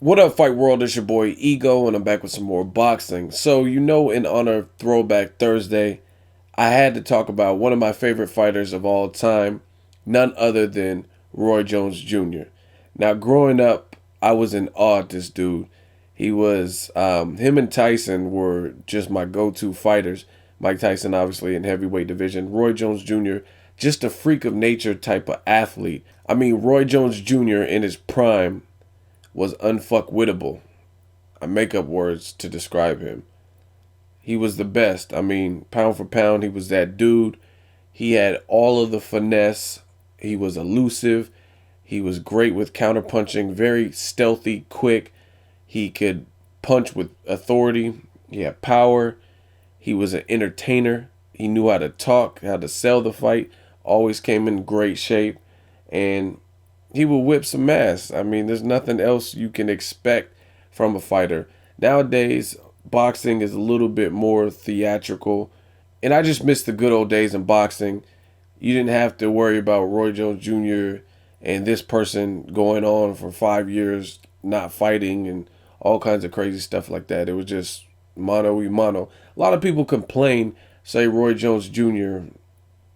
What up, Fight World? It's your boy Ego, and I'm back with some more boxing. So, in honor of Throwback Thursday, I had to talk about one of my favorite fighters of all time, none other than Roy Jones Jr. Now, growing up, I was in awe at this dude. Him and Tyson were just my go-to fighters. Mike Tyson, obviously, in heavyweight division. Roy Jones Jr., just a freak of nature type of athlete. I mean, Roy Jones Jr. in his prime was unfuckwittable. I make up words to describe him. He was the best. I mean, pound for pound, he was that dude. He had all of the finesse. He was elusive. He was great with counterpunching, very stealthy, quick. He could punch with authority. He had power. He was an entertainer. He knew how to talk, how to sell the fight. Always came in great shape. And he will whip some ass. I mean, there's nothing else you can expect from a fighter. Nowadays, boxing is a little bit more theatrical. And I just miss the good old days in boxing. You didn't have to worry about Roy Jones Jr. and this person going on for 5 years not fighting and all kinds of crazy stuff like that. It was just mano y mano. A lot of people complain, say Roy Jones Jr.,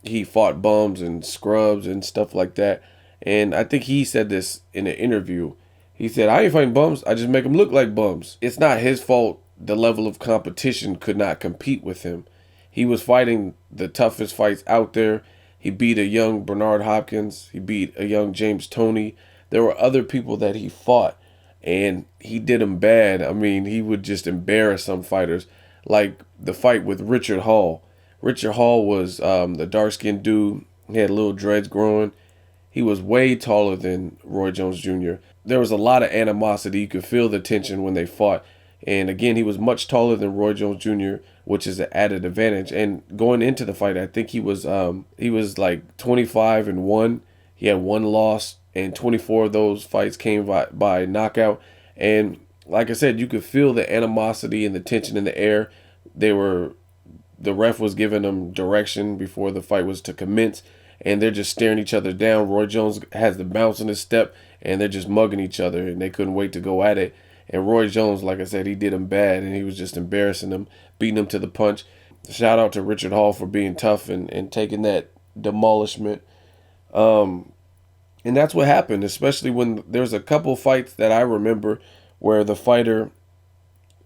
he fought bums and scrubs and stuff like that. And I think he said this in an interview. He said, I ain't fighting bums. I just make them look like bums. It's not his fault the level of competition could not compete with him. He was fighting the toughest fights out there. He beat a young Bernard Hopkins. He beat a young James Toney. There were other people that he fought, and he did them bad. I mean, he would just embarrass some fighters, like the fight with Richard Hall. Richard Hall was the dark-skinned dude. He had little dreads growing. He was way taller than Roy Jones Jr. There was a lot of animosity. You could feel the tension when they fought. And again, he was much taller than Roy Jones Jr., which is an added advantage. And going into the fight, I think he was like 25-1. He had one loss, and 24 of those fights came by knockout. And like I said, you could feel the animosity and the tension in the air. The ref was giving them direction before the fight was to commence, and they're just staring each other down. Roy Jones has the bounce in his step, and they're just mugging each other, and they couldn't wait to go at it. And Roy Jones, like I said, he did him bad, and he was just embarrassing them, beating them to the punch. Shout out to Richard Hall for being tough and taking that demolishment. And that's what happened, especially when there's a couple fights that I remember where the fighter,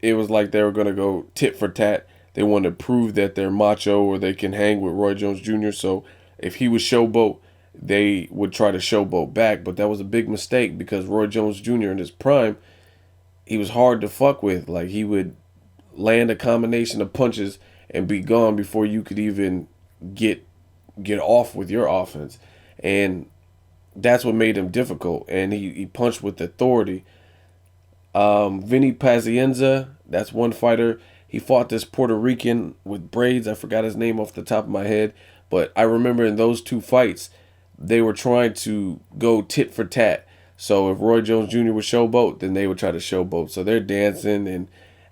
it was like they were going to go tit for tat. They wanted to prove that they're macho or they can hang with Roy Jones Jr. So if he was showboat, they would try to showboat back. But that was a big mistake because Roy Jones Jr. in his prime, he was hard to fuck with. Like, he would land a combination of punches and be gone before you could even get off with your offense. And that's what made him difficult. And he punched with authority. Vinny Pazienza, that's one fighter. He fought this Puerto Rican with braids. I forgot his name off the top of my head. But I remember in those two fights, they were trying to go tit for tat. So if Roy Jones Jr. would showboat, then they would try to showboat. So they're dancing, and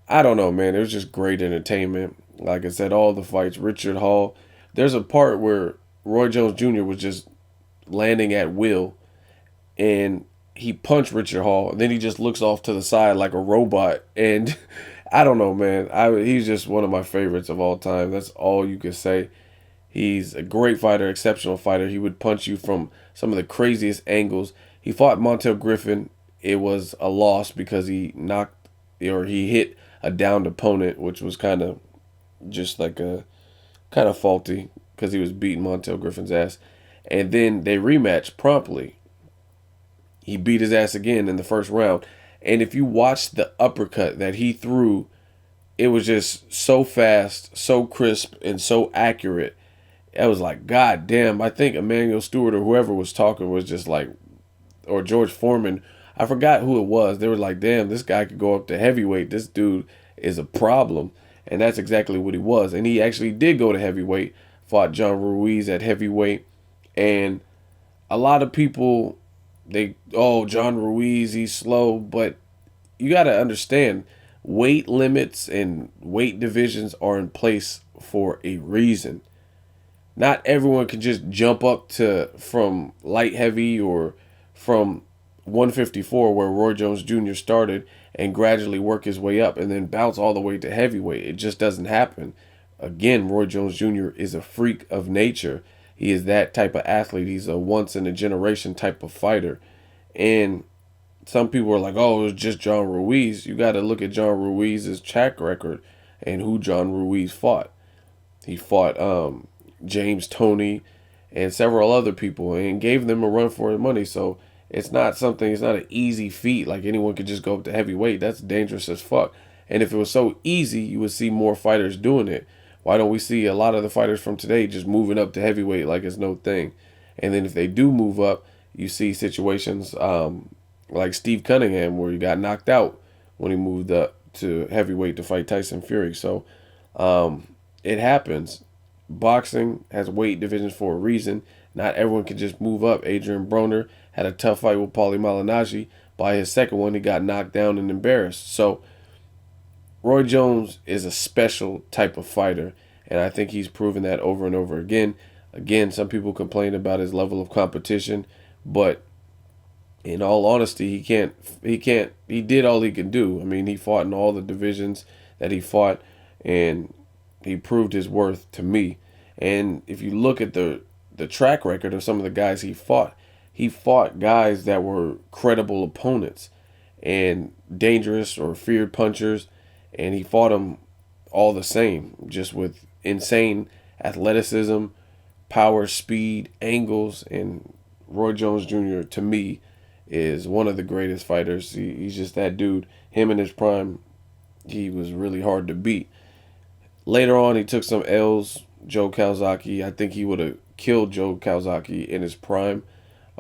I don't know, man. It was just great entertainment. Like I said, all the fights. Richard Hall. There's a part where Roy Jones Jr. was just landing at will, and he punched Richard Hall, and then he just looks off to the side like a robot. And I don't know, man. He's just one of my favorites of all time. That's all you can say. He's a great fighter, exceptional fighter. He would punch you from some of the craziest angles. He fought Montel Griffin. It was a loss because he hit a downed opponent, which was kind of just like a kind of faulty because he was beating Montel Griffin's ass. And then they rematched promptly. He beat his ass again in the first round. And if you watch the uppercut that he threw, it was just so fast, so crisp, and so accurate. It was like, God damn. I think Emmanuel Stewart or whoever was talking was just like, or George Foreman. I forgot who it was. They were like, damn, this guy could go up to heavyweight. This dude is a problem. And that's exactly what he was. And he actually did go to heavyweight, fought John Ruiz at heavyweight. And a lot of people, John Ruiz, he's slow. But you got to understand, weight limits and weight divisions are in place for a reason. Not everyone can just jump up from light heavy or from 154 where Roy Jones Jr. started and gradually work his way up and then bounce all the way to heavyweight. It just doesn't happen. Again, Roy Jones Jr. is a freak of nature. He is that type of athlete. He's a once in a generation type of fighter. And some people are like, oh, it was just John Ruiz. You got to look at John Ruiz's track record and who John Ruiz fought. He fought James Toney and several other people and gave them a run for their money. So it's not an easy feat like anyone could just go up to heavyweight. That's dangerous as fuck. And if it was so easy, you would see more fighters doing it. Why don't we see a lot of the fighters from today just moving up to heavyweight like it's no thing? And then if they do move up, you see situations like Steve Cunningham where he got knocked out when he moved up to heavyweight to fight Tyson Fury. So it happens. Boxing has weight divisions for a reason. Not everyone can just move up. Adrian Broner had a tough fight with Paulie Malignaggi. By his second one, he got knocked down and embarrassed. So Roy Jones is a special type of fighter, and I think he's proven that over and over again. Again, some people complain about his level of competition, but in all honesty, he did all he could do. I mean, he fought in all the divisions that he fought, and he proved his worth to me. And if you look at the track record of some of the guys he fought guys that were credible opponents and dangerous or feared punchers, and he fought them all the same, just with insane athleticism, power, speed, angles. And Roy Jones Jr. to me is one of the greatest fighters. He's just that dude. Him in his prime, he was really hard to beat. Later on, he took some L's. Joe Calzaghe, I think he would have killed Joe Calzaghe in his prime.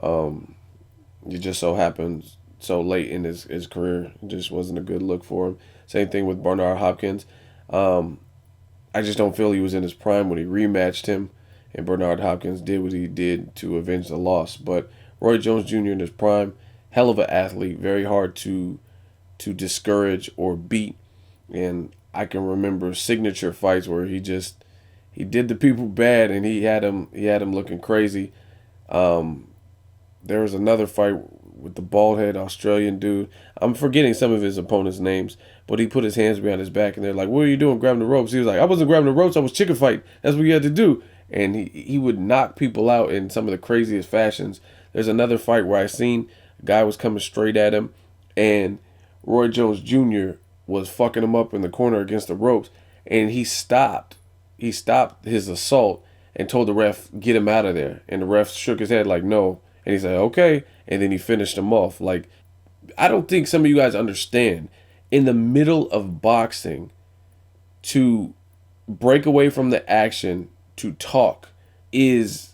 It just so happened so late in his career. It just wasn't a good look for him. Same thing with Bernard Hopkins. I just don't feel he was in his prime when he rematched him, and Bernard Hopkins did what he did to avenge the loss. But Roy Jones Jr. in his prime, hell of an athlete, very hard to discourage or beat. And I can remember signature fights where he did the people bad, and he had him looking crazy. There was another fight with the bald head Australian dude. I'm forgetting some of his opponents' names, but he put his hands behind his back, and they're like, "What are you doing, grabbing the ropes?" He was like, "I wasn't grabbing the ropes. I was chicken fighting. That's what you had to do." And he would knock people out in some of the craziest fashions. There's another fight where I seen a guy was coming straight at him, and Roy Jones Jr. was fucking him up in the corner against the ropes, and he stopped. He stopped his assault and told the ref, "Get him out of there." And the ref shook his head like, "No." And he said, "Okay." And then he finished him off. Like, I don't think some of you guys understand. In the middle of boxing, to break away from the action to talk is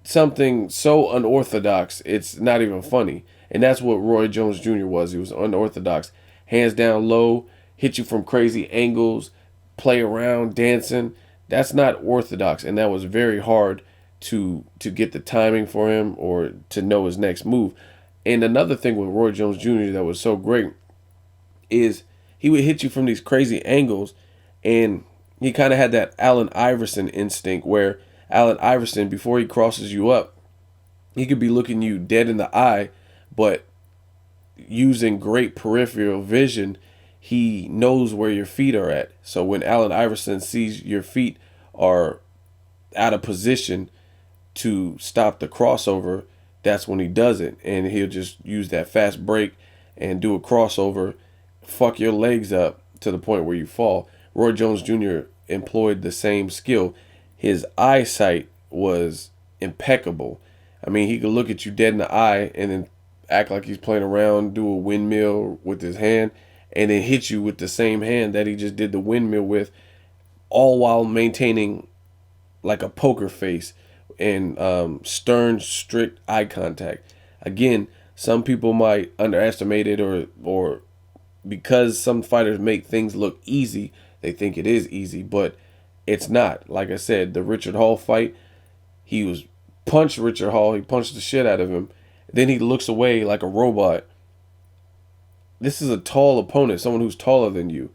something so unorthodox, it's not even funny. And that's what Roy Jones Jr. was. He was unorthodox. Hands down low, hit you from crazy angles, play around, dancing. That's not orthodox. And that was very hard to get the timing for him or to know his next move. And another thing with Roy Jones Jr. that was so great is he would hit you from these crazy angles, and he kind of had that Allen Iverson instinct where Allen Iverson, before he crosses you up, he could be looking you dead in the eye, but using great peripheral vision, he knows where your feet are at. So when Allen Iverson sees your feet are out of position to stop the crossover, that's when he does it. And he'll just use that fast break and do a crossover, fuck your legs up to the point where you fall. Roy Jones Jr. employed the same skill. His eyesight was impeccable. I mean, he could look at you dead in the eye and then act like he's playing around, do a windmill with his hand, and then hit you with the same hand that he just did the windmill with, all while maintaining like a poker face and stern, strict eye contact. Again, some people might underestimate it, or because some fighters make things look easy, they think it is easy, but it's not. Like I said, the Richard Hall fight, he was punched Richard Hall, he punched the shit out of him, then he looks away like a robot. This is a tall opponent, someone who's taller than you.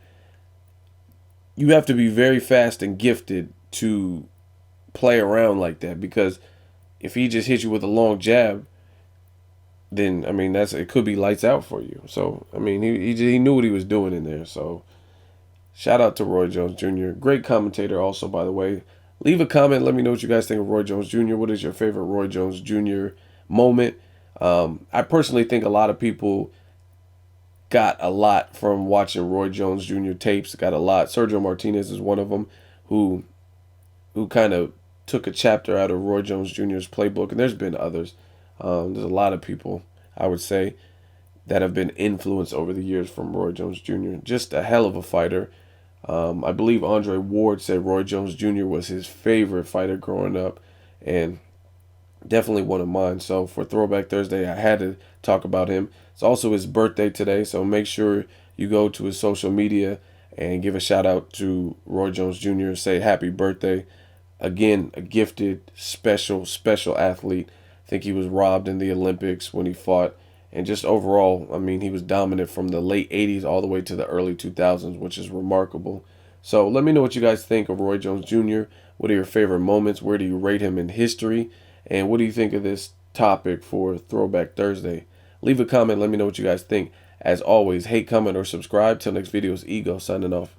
You have to be very fast and gifted to play around like that, because if he just hits you with a long jab, then I mean it could be lights out for you. So I mean he knew what he was doing in there. So shout out to Roy Jones Jr. Great commentator also, by the way. Leave a comment. Let me know what you guys think of Roy Jones Jr. What is your favorite Roy Jones Jr. moment? I personally think a lot of people got a lot from watching Roy Jones Jr. tapes. Got a lot. Sergio Martinez is one of them who kind of took a chapter out of Roy Jones Jr.'s playbook, and there's been others. There's a lot of people, I would say, that have been influenced over the years from Roy Jones Jr. Just a hell of a fighter. I believe Andre Ward said Roy Jones Jr. was his favorite fighter growing up, and definitely one of mine. So for Throwback Thursday, I had to talk about him. It's also his birthday today, so make sure you go to his social media and give a shout out to Roy Jones Jr. Say happy birthday. Again, a gifted, special athlete. I think he was robbed in the Olympics when he fought. And just overall, I mean, he was dominant from the late 80s all the way to the early 2000s, which is remarkable. So let me know what you guys think of Roy Jones Jr. What are your favorite moments? Where do you rate him in history? And what do you think of this topic for Throwback Thursday? Leave a comment. Let me know what you guys think. As always, hate, comment, or subscribe. Till next video is Ego signing off.